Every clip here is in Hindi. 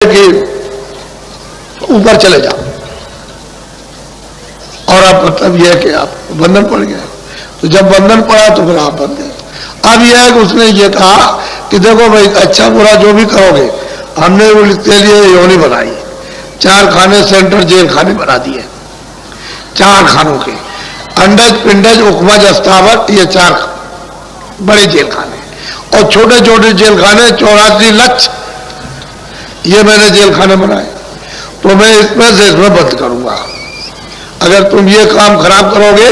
कि ऊपर चले जाओ। और अब मतलब यह है कि आप बंधन पड़ गया, तो जब बंधन पड़ा तो फिर आप बंध गए। अब यह है कि उसने ये कहा कि देखो भाई, अच्छा बुरा जो भी करोगे, हमने उसके लिए योनि बनाई, 4 खाने सेंट्रल जेल खाने बना दिए, 4 खानों के, अंडज पिंडज उपमज अस्तावक, ये 4 बड़े जेल खाने, और छोटे छोटे जेल खाने 84 लक्ष्य, ये मैंने जेल खाने बनाए। तो मैं इसमें से इसमें बंद करूंगा। अगर तुम ये काम खराब करोगे,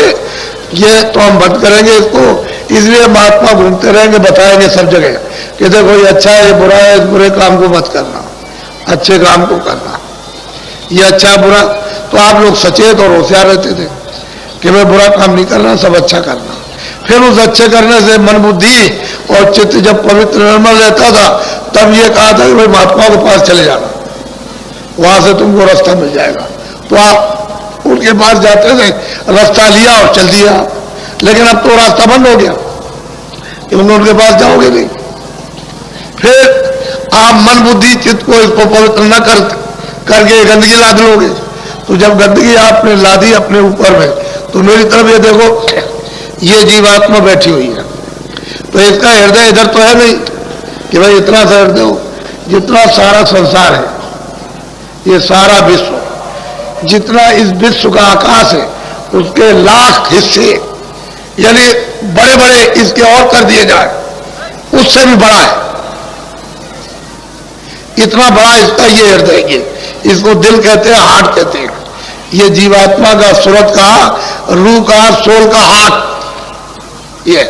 ये तो हम बंद करेंगे इसको। इसलिए महात्मा घूमते रहेंगे, बताएंगे सब जगह कि देखो ये अच्छा है, ये बुरा है, इस बुरे काम को मत करना, अच्छे काम को करना। ये अच्छा बुरा, तो आप लोग सचेत और होशियार रहते थे कि मैं बुरा काम नहीं करना, सब अच्छा करना। फिर उस अच्छे करने से मन बुद्धि और चित्त जब पवित्र निर्मल रहता था, तब ये कहा था कि भाई महात्मा के पास चले जाना, वहां से तुमको रास्ता मिल जाएगा। तो आप उनके पास जाते थे, रास्ता लिया और चल दिया। लेकिन अब तो रास्ता बंद हो गया कि उनके पास जाओगे नहीं। फिर आप मन बुद्धि चित्त को इसको पवित्र न करके गंदगी लाद लोगे। तो जब गंदगी आपने लादी अपने ऊपर में, तो मेरी तरफ ये देखो, ये जीवात्मा बैठी हुई है, तो इसका हृदय इधर तो है नहीं कि भाई इतना सा हृदय हो। जितना सारा संसार है, ये सारा विश्व, जितना इस विश्व का आकाश है, उसके लाख हिस्से, यानी बड़े बड़े इसके और कर दिए जाए, उससे भी बड़ा है। इतना बड़ा इसका ये हृदय, ये इसको दिल कहते हैं, हार्ट कहते हैं। ये जीवात्मा का, सूरत का, रूह का, सोल का हार्ट ये।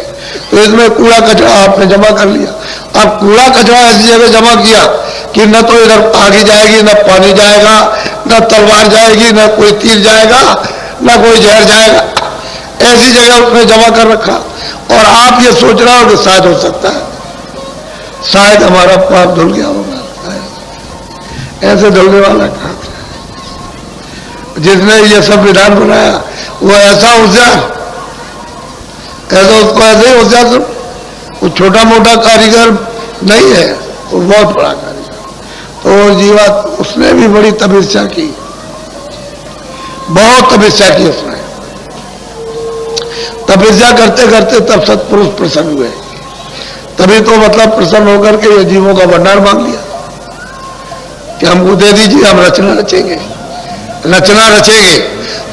तो इसमें कूड़ा कचरा आपने जमा कर लिया। अब कूड़ा कचरा ऐसी जगह जमा किया कि न तो इधर आगे जाएगी, न पानी जाएगा, न तलवार जाएगी, न कोई तीर जाएगा, न कोई जहर जाएगा। ऐसी जगह उसने जमा कर रखा। और आप ये सोच रहे हो कि शायद हो सकता है, शायद हमारा पाप धुल गया होगा। ऐसे धुलने वाला कहां? जिसने ये सब विधान बनाया वो ऐसा होशियार, ऐसा उसको ऐसे ही होशियार, वो छोटा मोटा कारीगर नहीं है, वो बहुत बड़ा कारीगर। तो जीवा, उसने भी बड़ी तपस्या की, बहुत तपस्या की उसने। तपस्या करते करते तब सत्पुरुष प्रसन्न हुए। तभी तो मतलब प्रसन्न होकर के ये जीवों का भंडार मांग लिया कि हमको दे दीजिए, हम रचना रचेंगे, रचना रचेंगे।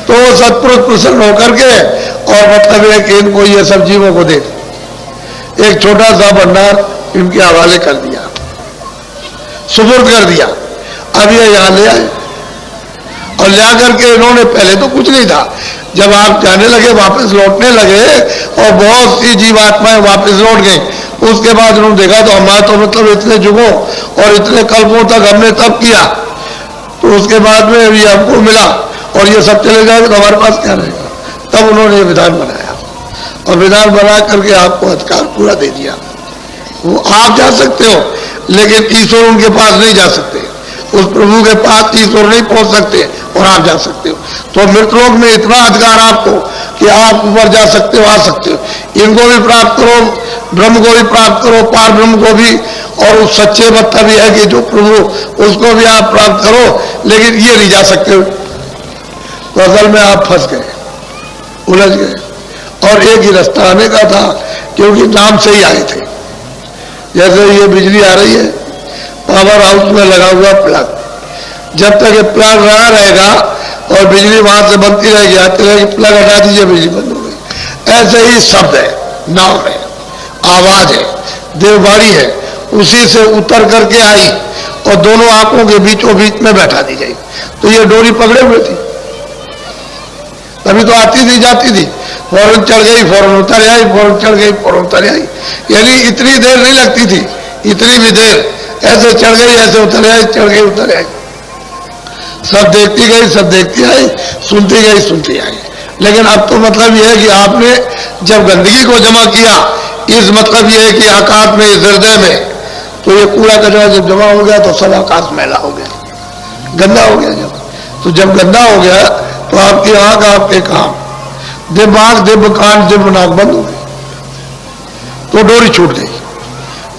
तो सत्पुरुष प्रसन्न होकर के और मतलब है कि इनको ये सब जीवों को दे, एक छोटा सा भंडार इनके हवाले कर दिया, सुपुर्द कर दिया। अब ये यहाँ ले आए और ले आकर के इन्होंने, पहले तो कुछ नहीं था, जब आप जाने लगे, वापस लौटने लगे और बहुत सी जीवात्माएं वापस लौट गई, उसके बाद उन्होंने देखा तो हमारा तो मतलब इतने युगों और इतने कल्पों तक हमने तब किया, तो उसके बाद में ये हमको मिला और ये सब चले जाएगा तो हमारे पास क्या रहेगा। तब उन्होंने ये विधान बनाया और विधान बना करके आपको अधिकार पूरा दे दिया। वो आप जा सकते हो, लेकिन ईश्वर उनके पास नहीं जा सकते, उस प्रभु के पास ईश्वर नहीं पहुंच सकते और आप जा सकते हो। तो मृतलोक में इतना अधिकार आपको कि आप ऊपर जा सकते हो, आ सकते हो। इनको भी प्राप्त करो, ब्रह्म को भी प्राप्त करो, पार ब्रह्म को भी, और उस सच्चे मतलब यह है कि जो प्रभु, उसको भी आप प्राप्त करो, लेकिन ये नहीं जा सकते। तो असल में आप फंस गए, उलझ गए। और एक ही रास्ता आने का था, क्योंकि नाम से ही आए थे। जैसे ये बिजली आ रही है, पावर हाउस में लगा हुआ प्लग, जब तक ये प्लग रहा रहेगा और बिजली वहां से बनती रहेगी, आती रहेगी, प्लग हटा दीजिए, बिजली बंद हो गई। ऐसे ही शब्द है, नाम है, आवाज है, देववाणी है, उसी से उतर करके आई और दोनों आंखों के बीचों बीच में बैठा दी गई। तो ये डोरी पकड़े हुए थी, तभी तो आती थी जाती थी, फौरन चढ़ गई, फौरन उतर आई, फौरन चढ़ गई, फौरन उतर आई। यानी इतनी देर नहीं लगती थी, इतनी भी देर, ऐसे चढ़ गई, ऐसे उतर आई, चढ़ गई, उतर आई। सब देखती गई, सब देखती आई, सुनती गई, सुनती आई। लेकिन अब तो मतलब यह है कि आपने जब गंदगी को जमा किया, इस मतलब यह है कि आकाश में, इस हृदय में, तो ये कूड़ा कचरा जब जमा हो गया तो सब आकाश मैला हो गया, गंदा हो गया। तो जब गंदा हो गया तो आपकी आंख, आपके काम, दिमाग, दिव्य कान, दिव्य नाक बंद हो गई, तो डोरी छूट गई।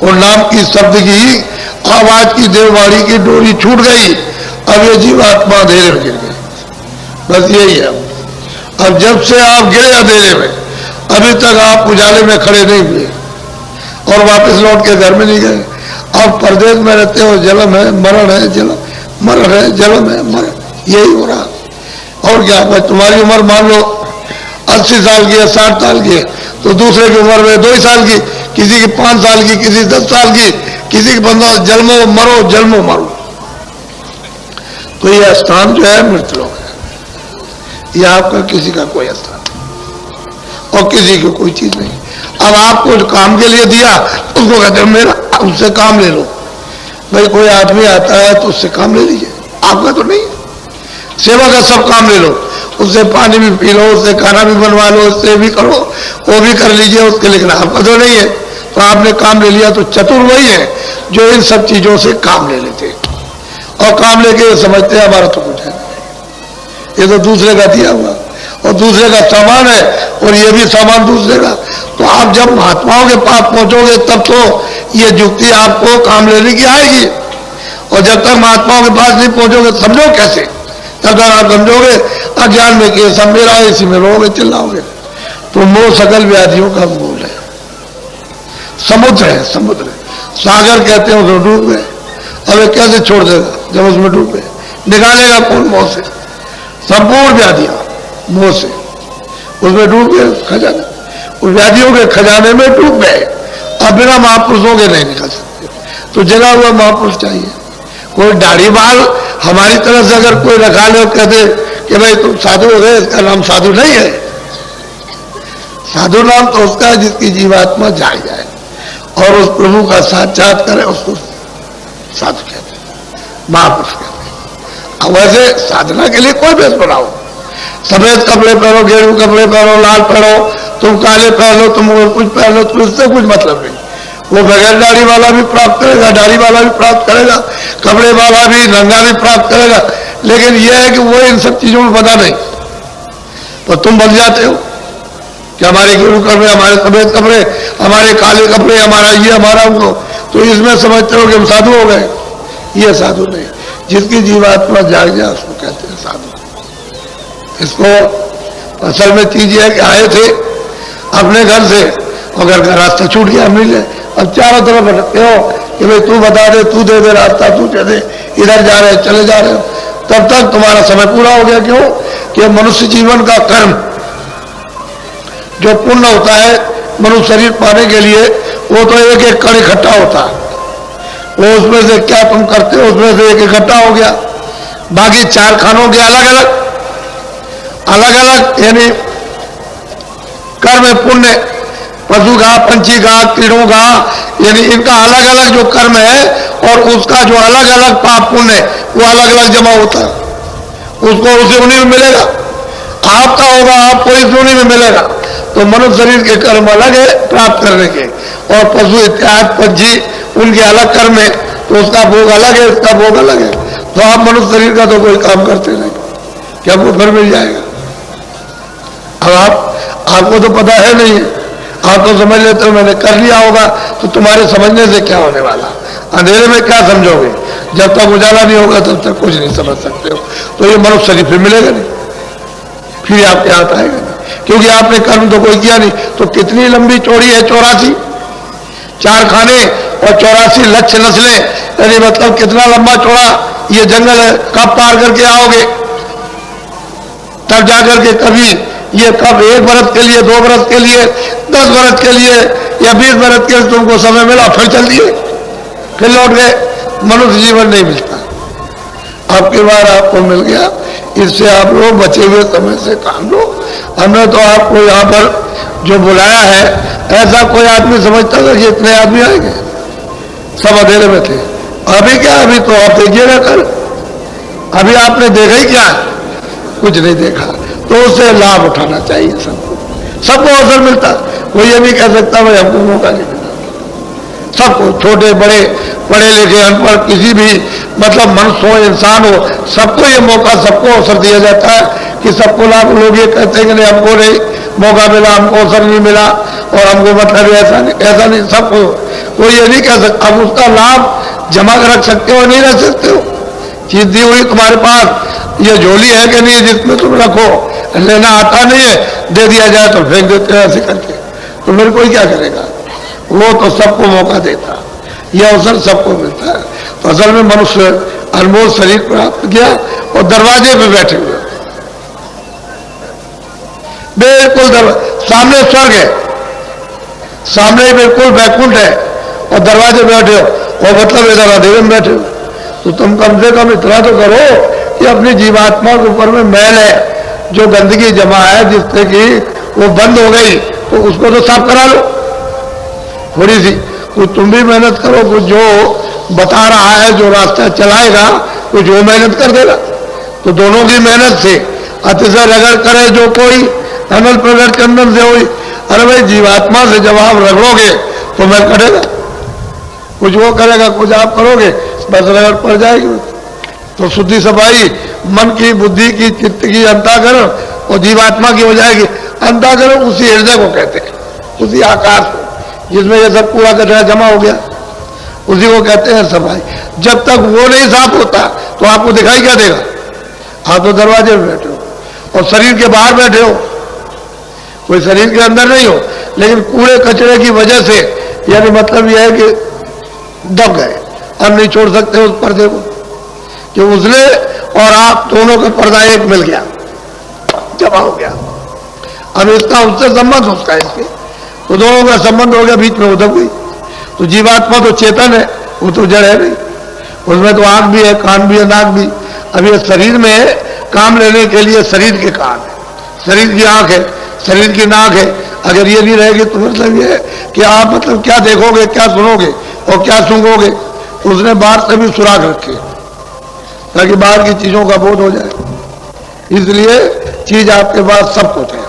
और नाम की शब्द की अब आज की देववाणी की डोरी छूट गई, अब ये जीवात्मा अंधेरे में गिर गई। बस यही है। अब जब से आप गिरे अंधेरे में, अभी तक आप उजाले में खड़े नहीं हुए और वापस लौट के घर में नहीं गए। आप परदेश में रहते हो, जन्म है मरण है, जन्म मरण है, जन्म है मरण, यही हो रहा। और क्या? तुम्हारी उम्र मान लो 80 साल की है, 60 साल की है, तो दूसरे की उम्र में 2 साल की, किसी की 5 साल की, किसी 10 साल की, किसी की 15, जन्मो मरो जन्मो मरो। तो ये स्थान जो है मृतलोक है, यह आपका किसी का कोई स्थान नहीं और किसी की कोई चीज नहीं। अब आपको काम के लिए दिया, उसको कहते हैं मेरा, उससे काम ले लो। भाई कोई आदमी आता है तो उससे काम ले लीजिए, आपका तो नहीं। सेवा का सब काम ले लो, उससे पानी भी पी लो, उससे खाना भी बनवा लो, उससे भी करो, वो भी कर लीजिए उसके, लेकिन आपका तो नहीं है। तो आपने काम ले लिया, तो चतुर वही है जो इन सब चीजों से काम ले लेते और काम लेके समझते हैं हमारा तो कुछ है, ये तो दूसरे का दिया हुआ और दूसरे का सामान है और ये भी सामान दूसरे का। तो आप जब महात्माओं के पास पहुंचोगे तब तो ये युक्ति आपको काम लेने की आएगी, और जब तक महात्माओं के पास नहीं पहुंचोगे समझो कैसे? तब तक आप समझोगे अज्ञान में कि सब मेरा है, इसी में रोगे चिल्लाओगे। तो मोह सकल व्याधियों का मूल है, समुद्र है, समुद्र सागर कहते हैं, उसमें डूब गए। अब ये कैसे छोड़ देगा जब उसमें डूब गए? निकालेगा कौन मोह से? संपूर्ण व्याधियां मोह से, उसमें डूब गए खजाने, उस व्याधियों के खजाने में डूब गए। अब बिना महापुरुषों के नहीं निकल सकते, तो जगा हुआ महापुरुष चाहिए। कोई दाढ़ी बाल हमारी तरफ से अगर कोई रखा ले और कहते कि भाई तुम साधु हो गए, इसका नाम साधु नहीं है। साधु नाम तो उसका है जिसकी जीवात्मा जाग जाए और उस प्रभु का साक्षात करे, उसको साधु कहते हैं, महापुरुष कहते हैं। अब वैसे साधना के लिए कोई भेष बनाओ, सफेद कपड़े पहनो, गेरू कपड़े पहनो, लाल पहनो, तुम काले पहन लो, तुम कुछ पहन लो, तो इससे कुछ मतलब नहीं। वो बगैर दाढ़ी वाला भी प्राप्त करेगा, दाढ़ी वाला भी प्राप्त करेगा, कपड़े वाला भी, नंगा भी प्राप्त करेगा, लेकिन यह है कि वो इन सब चीजों में बना नहीं। तो तुम बन जाते हो कि हमारे गेरू कपड़े, हमारे सफेद कपड़े, हमारे काले कपड़े, हमारा ये, हमारा वो, तो इसमें समझते हो कि हम साधु हो गए। ये साधु नहीं, जिसकी जीवात्मा जाग जाए उसको कहते हैं साधु। इसको असल में चीज है कि आए थे अपने घर से, अगर का रास्ता छूट गया मिले, अब चारों तरफ भटकते हो कि भाई तू बता दे, तू दे दे रास्ता, तू दे दे, इधर जा रहे चले जा रहे हो, तब तक तुम्हारा समय पूरा हो गया। क्यों? कि मनुष्य जीवन का कर्म जो पुण्य होता है मनुष्य शरीर पाने के लिए, वो तो एक एक कण इकट्ठा होता है। वो उसमें से क्या तुम करते हो, उसमें से एक इकट्ठा हो गया। बाकी 4 खानों के अलग अलग अलग अलग यानी कर्म पुण्य, पशु का, पंछी का, कीड़ों का, यानी इनका अलग अलग जो कर्म है और उसका जो अलग अलग पाप पुण्य वो अलग अलग जमा होता है, उसको उसी उन्हीं में मिलेगा। आपका होगा, आपको इस उन्हीं में मिलेगा। तो मनुष्य शरीर के कर्म अलग है प्राप्त करने के, और पशु इत्यादि पंछी उनके अलग कर्म है, तो उसका भोग अलग है, इसका भोग अलग है। तो आप मनुष्य शरीर का तो कोई काम करते नहीं, क्या वो फिर मिल जाएगा? अब आपको तो पता है नहीं है, आप तो समझ लेते हो मैंने कर लिया होगा, तो तुम्हारे समझने से क्या होने वाला? अंधेरे में क्या समझोगे? जब तक उजाला नहीं होगा तब तक कुछ नहीं समझ सकते हो। तो ये मनुष्य शरीर फिर मिलेगा नहीं, फिर आपके हाथ आएगा नहीं, क्योंकि आपने कर्म तो कोई किया नहीं। तो कितनी लंबी चौड़ी है? 84 4 खाने और 84 लक्ष्य नस्लें, यानी मतलब कितना लंबा चौड़ा ये जंगल है। कब पार करके आओगे? तब जाकर के कभी ये कब 1 बरस के लिए, 2 बरस के लिए, 10 बरस के लिए या 20 बरस के लिए तुमको समय मिला, फिर चल दिए, फिर लौट गए। मनुष्य जीवन नहीं मिलता, आपकी बार आपको मिल गया, इससे आप लोग बचे हुए समय से काम लो। हमने तो आपको यहाँ पर जो बुलाया है, ऐसा कोई आदमी समझता था कि इतने आदमी आएंगे? सब अंधेरे में थे। अभी क्या? अभी तो आप देखिएगा कर, अभी आपने देखा ही क्या? कुछ नहीं देखा। तो उससे लाभ उठाना चाहिए सबको, सबको अवसर मिलता। कोई ये नहीं कह सकता भाई हमको मौका नहीं मिला। सबको, छोटे बड़े, पढ़े लिखे अनपढ़, किसी भी मतलब मनुष्य हो, इंसान हो, सबको ये मौका, सबको अवसर दिया जाता है कि सबको लाभ। लोग ये कहते हैं कि नहीं हमको नहीं मौका मिला, हमको अवसर नहीं मिला और हमको मतलब ऐसा नहीं, सबको। कोई ये नहीं कह सकता। अब उसका लाभ जमा कर रख सकते हो नहीं रख सकते हो? चीज दी हुई तुम्हारे पास, ये झोली है कि नहीं जिसमें तुम रखो, लेना आता नहीं है, दे दिया जाए तो फेंक देते हैं ऐसे करके, तो मेरे कोई क्या करेगा? वो तो सबको मौका देता, यह अवसर सबको मिलता है। तो असल में मनुष्य अनमोल शरीर प्राप्त किया और दरवाजे पे बैठे हुए, बिल्कुल सामने स्वर्ग है, सामने बिल्कुल वैकुंठ है और दरवाजे बैठे हो, और मतलब इधर अंधेरे में बैठे हो। तो तुम कम से कम इतना तो करो कि अपनी जीवात्मा के ऊपर में मैल है, जो गंदगी जमा है जिससे कि वो बंद हो गई, तो उसको तो साफ करा लो थोड़ी सी। कुछ तुम भी मेहनत करो, कुछ जो बता रहा है, जो रास्ता चलाएगा, कुछ वो मेहनत कर देगा। तो दोनों की मेहनत से अतिशय रगड़ करे जो कोई, अनल प्रगट चंदन से हुई। अरे भाई, जीवात्मा से जब आप रगड़ोगे तो मैं करेगा, कुछ वो करेगा, कुछ आप करोगे, बस रगड़ पड़ जाएगी। तो शुद्धि सफाई मन की, बुद्धि की, चित्त की, अंतःकरण और जीवात्मा की हो जाएगी। अंतःकरण उसी हृदय को कहते हैं, उसी आकाश को जिसमें ये सब कूड़ा कचरा जमा हो गया, उसी को कहते हैं सफाई। जब तक वो नहीं साफ होता तो आपको दिखाई क्या देगा? आप तो दरवाजे में बैठे हो और शरीर के बाहर बैठे हो, कोई शरीर के अंदर नहीं हो, लेकिन कूड़े कचरे की वजह से, यानी मतलब यह है कि दब गए, अब नहीं छोड़ सकते उस पर्दे को, कि उसने और आप दोनों का पर्दा एक मिल गया, जमा हो गया। अब इसका उससे संबंध, उसका इसके, तो दोनों का संबंध हो गया, बीच में उदब गई। तो जीवात्मा तो चेतन है, वो तो जड़ है नहीं, उसमें तो आंख भी है, कान भी है, नाक भी। अब ये शरीर में काम लेने के लिए शरीर के कान है, शरीर की आंख है, शरीर की नाक है। अगर ये नहीं रहेगी तो मतलब ये है कि आप मतलब क्या देखोगे, क्या सुनोगे और क्या सूंघोगे। उसने बाहर से भी सुराग रखे ताकि बाहर की चीजों का बोध हो जाए, इसलिए चीज आपके पास सब कुछ है।